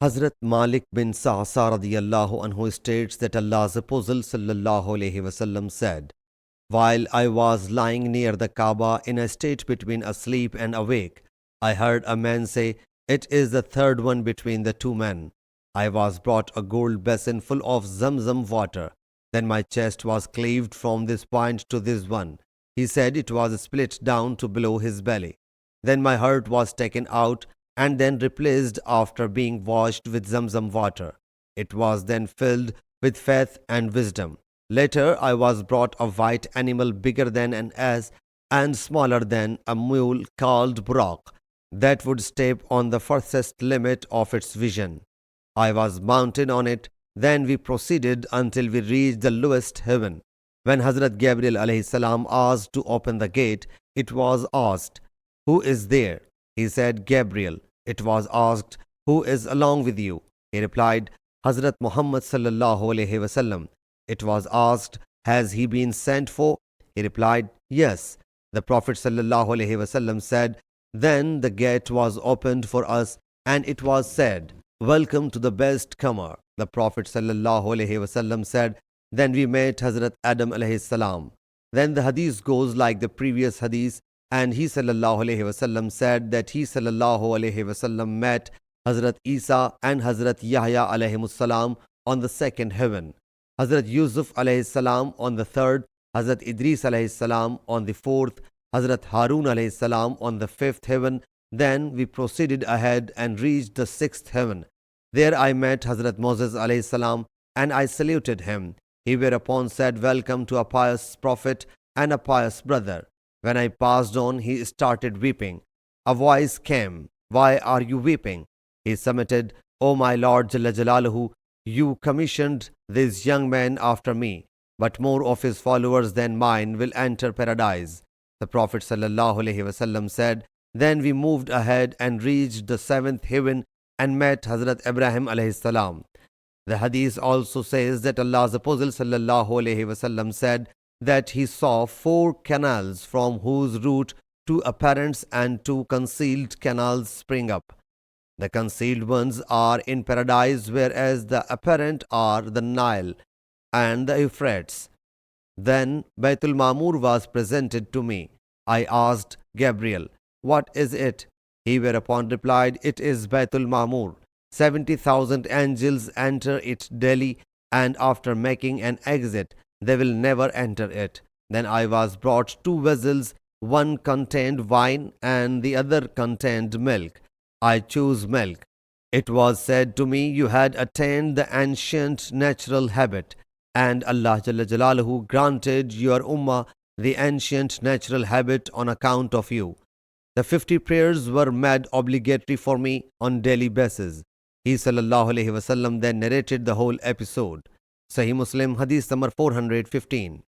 Hazrat Malik bin Sa'sa radiyallahu anhu states that Allah's Apostle sallallahu alaihi wasallam said, "While I was lying near the Kaaba in a state between asleep and awake, I heard a man say, 'It is the third one between the two men.' I was brought a gold basin full of Zamzam water. Then my chest was cleaved from this point to this one." He said it was split down to below his belly. Then my heart was taken out and then replaced after being washed with Zamzam water. It was then filled with faith and wisdom. Later I was brought a white animal bigger than an ass and smaller than a mule called Burak, that would step on the furthest limit of its vision. I was mounted on it. Then we proceeded until we reached the lowest heaven. When Hazrat Gabriel alayhi salam asked to open the gate, it was asked, "Who is there?" He said, "Gabriel." It was asked, "Who is along with you?" He replied, "Hazrat Muhammad S.A.W.W. It was asked, "Has he been sent for?" He replied, "Yes." The Prophet ﷺ said, "Then the gate was opened for us, and it was said, 'Welcome to the best comer.'" The Prophet ﷺ said, "Then we met Hazrat Adam alayhi salam." Then the hadith goes like the previous hadith, and he ﷺ said that he ﷺ met Hazrat Isa and Hazrat Yahya alayhi salam on the second heaven, Hazrat Yusuf alayhi salam on the third, Hazrat Idris alayhi salam on the fourth, Hazrat Harun alayhi salam on the fifth heaven. Then we proceeded ahead and reached the sixth heaven. There I met Hazrat Moses alayhi salam, and I saluted him. He whereupon said, "Welcome to a pious prophet and a pious brother." When I passed on, he started weeping. A voice came, "Why are you weeping?" He submitted, "O my Lord Jalla Jalaluhu, you commissioned this young man after me, but more of his followers than mine will enter paradise." The Prophet ﷺ said, "Then we moved ahead and reached the seventh heaven and met Hazrat Ibrahim alayhi salam." The hadith also says that Allah's Apostle ﷺ said that he saw four canals from whose root two apparent and two concealed canals spring up. The concealed ones are in paradise, whereas the apparent are the Nile and the Euphrates. Then Baitul Mamur was presented to me. I asked Gabriel, "What is it?" He whereupon replied, "It is Baitul Mamur. 70,000 angels enter it daily, and after making an exit, they will never enter it." Then I was brought two vessels, one contained wine and the other contained milk. I chose milk. It was said to me, "You had attained the ancient natural habit, and Allah Jalla Jalaluhu granted your ummah the ancient natural habit on account of you." The 50 prayers were made obligatory for me on daily basis. He ﷺ then narrated the whole episode. Sahih Muslim Hadees number 415.